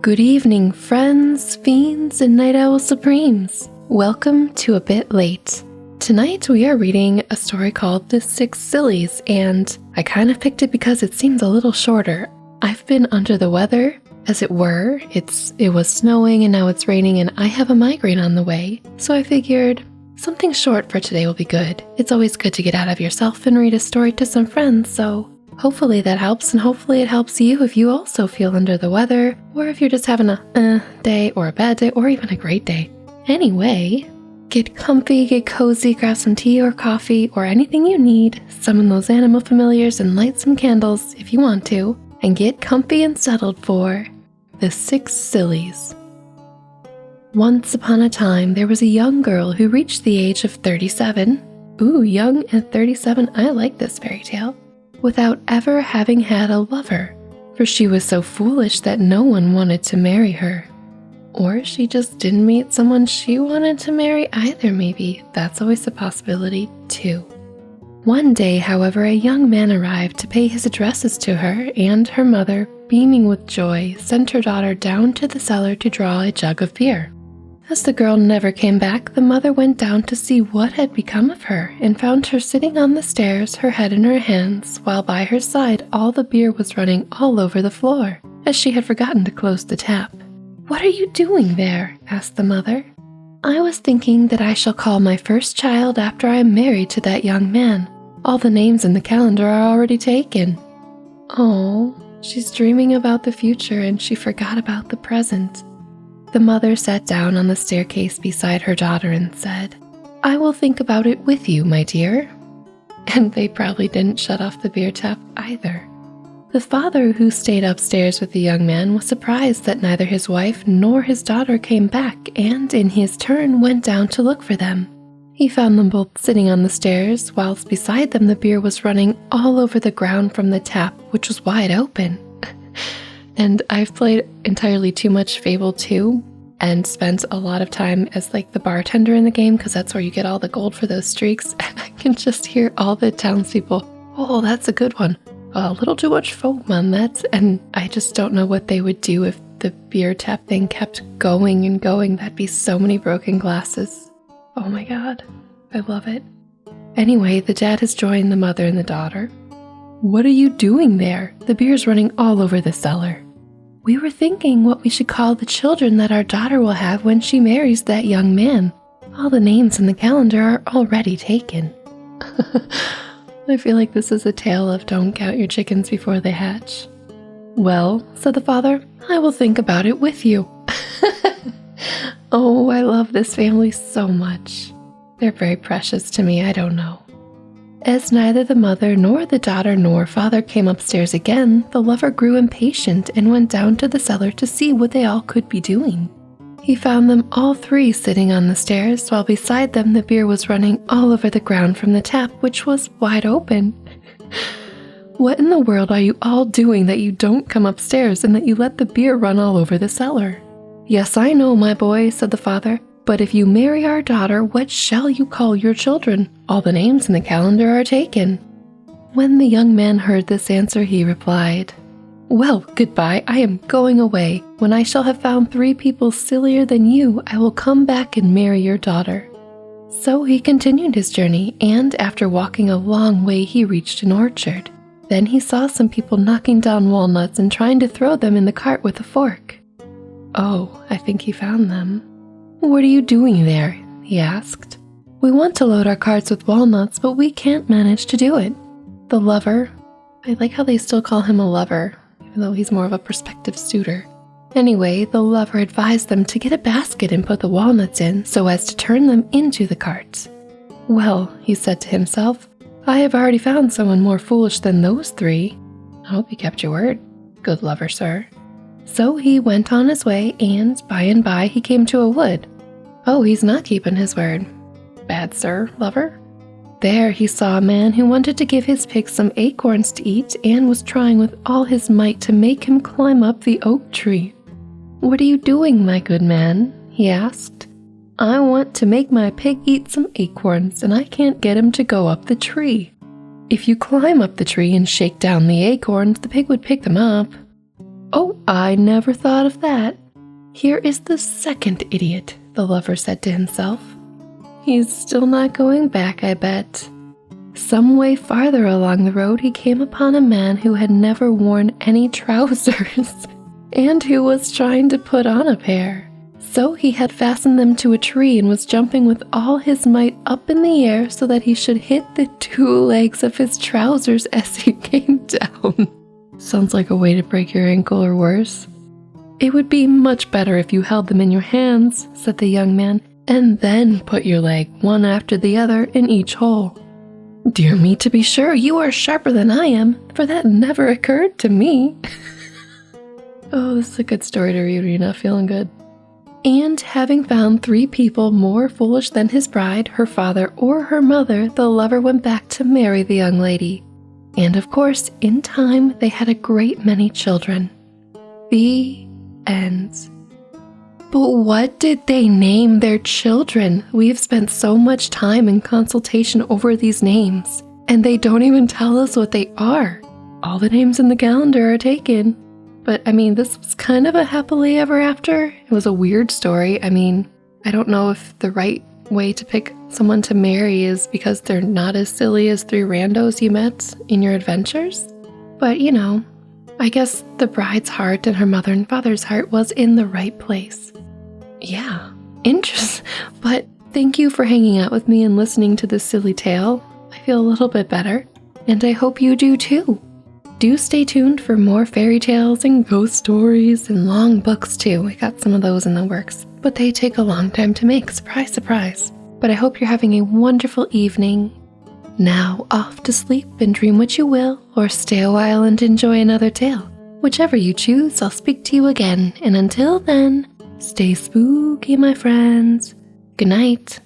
Good evening, friends, fiends, and night owl supremes. Welcome to A Bit Late. Tonight we are reading a story called The Six Sillies, and I kind of picked it because it seems a little shorter. I've been under the weather, as it were. It was snowing and now it's raining, and I have a migraine on the way, so I figured something short for today will be good. It's always good to get out of yourself and read a story to some friends, so hopefully that helps, and hopefully it helps you if you also feel under the weather, or if you're just having a day, or a bad day, or even a great day. Anyway, get comfy, get cozy, grab some tea or coffee, or anything you need, summon those animal familiars and light some candles if you want to, and get comfy and settled for The Six Sillies. Once upon a time, there was a young girl who reached the age of 37. Ooh, young at 37, I like this fairy tale. Without ever having had a lover, for she was so foolish that no one wanted to marry her. Or she just didn't meet someone she wanted to marry either, maybe. That's always a possibility, too. One day, however, a young man arrived to pay his addresses to her, and her mother, beaming with joy, sent her daughter down to the cellar to draw a jug of beer. As the girl never came back, the mother went down to see what had become of her, and found her sitting on the stairs, her head in her hands, while by her side all the beer was running all over the floor, as she had forgotten to close the tap. "What are you doing there?" asked the mother. "I was thinking that I shall call my first child after I am married to that young man. All the names in the calendar are already taken." Oh, she's dreaming about the future and she forgot about the present. The mother sat down on the staircase beside her daughter and said, "I will think about it with you, my dear." And they probably didn't shut off the beer tap either. The father, who stayed upstairs with the young man, was surprised that neither his wife nor his daughter came back, and in his turn went down to look for them. He found them both sitting on the stairs, whilst beside them the beer was running all over the ground from the tap, which was wide open. And I've played entirely too much Fable 2 and spent a lot of time as like the bartender in the game, because that's where you get all the gold for those streaks. And I can just hear all the townspeople, "Oh, that's a good one. A little too much foam on that." And I just don't know what they would do if the beer tap thing kept going and going. That'd be so many broken glasses. Oh my god, I love it. Anyway, the dad has joined the mother and the daughter. "What are you doing there? The beer's running all over the cellar." "We were thinking what we should call the children that our daughter will have when she marries that young man. All the names in the calendar are already taken." I feel like this is a tale of don't count your chickens before they hatch. "Well," said the father, "I will think about it with you." Oh, I love this family so much. They're very precious to me, I don't know. As neither the mother nor the daughter nor father came upstairs again, the lover grew impatient and went down to the cellar to see what they all could be doing. He found them all three sitting on the stairs, while beside them the beer was running all over the ground from the tap, which was wide open. "What in the world are you all doing that you don't come upstairs and that you let the beer run all over the cellar?" "Yes, I know, my boy," said the father. "But if you marry our daughter, what shall you call your children? All the names in the calendar are taken." When the young man heard this answer, he replied, "Well, goodbye, I am going away. When I shall have found 3 people sillier than you, I will come back and marry your daughter." So he continued his journey, and after walking a long way, he reached an orchard. Then he saw some people knocking down walnuts and trying to throw them in the cart with a fork. Oh, I think he found them. "What are you doing there?" he asked. "We want to load our carts with walnuts, but we can't manage to do it." The lover, I like how they still call him a lover, even though he's more of a prospective suitor. Anyway, the lover advised them to get a basket and put the walnuts in so as to turn them into the carts. "Well," he said to himself, "I have already found someone more foolish than those 3. I hope you kept your word, good lover, sir." So he went on his way, and by he came to a wood. Oh, he's not keeping his word. Bad sir, lover. There he saw a man who wanted to give his pig some acorns to eat and was trying with all his might to make him climb up the oak tree. "What are you doing, my good man?" he asked. "I want to make my pig eat some acorns, and I can't get him to go up the tree." "If you climb up the tree and shake down the acorns, the pig would pick them up." "Oh, I never thought of that. Here is the second idiot," the lover said to himself. "He's still not going back, I bet." Some way farther along the road, he came upon a man who had never worn any trousers and who was trying to put on a pair. So he had fastened them to a tree and was jumping with all his might up in the air so that he should hit the two legs of his trousers as he came down. Sounds like a way to break your ankle or worse. "It would be much better if you held them in your hands," said the young man, "and then put your leg one after the other in each hole." "Dear me, to be sure, you are sharper than I am, for that never occurred to me." Oh, this is a good story to read when you're not feeling good. And having found 3 people more foolish than his bride, her father, or her mother, the lover went back to marry the young lady. And of course, in time, they had a great many children. The end. But what did they name their children? We have spent so much time in consultation over these names, and they don't even tell us what they are. All the names in the calendar are taken. But I mean, this was kind of a happily ever after. It was a weird story. I mean, I don't know if the right way to pick someone to marry is because they're not as silly as 3 randos you met in your adventures. But you know, I guess the bride's heart and her mother and father's heart was in the right place. Yeah, interesting. But thank you for hanging out with me and listening to this silly tale. I feel a little bit better, and I hope you do too. Do stay tuned for more fairy tales and ghost stories and long books too. We got some of those in the works, but they take a long time to make. Surprise, surprise. But I hope you're having a wonderful evening. Now off to sleep and dream what you will, or stay a while and enjoy another tale. Whichever you choose, I'll speak to you again. And until then, stay spooky, my friends. Good night.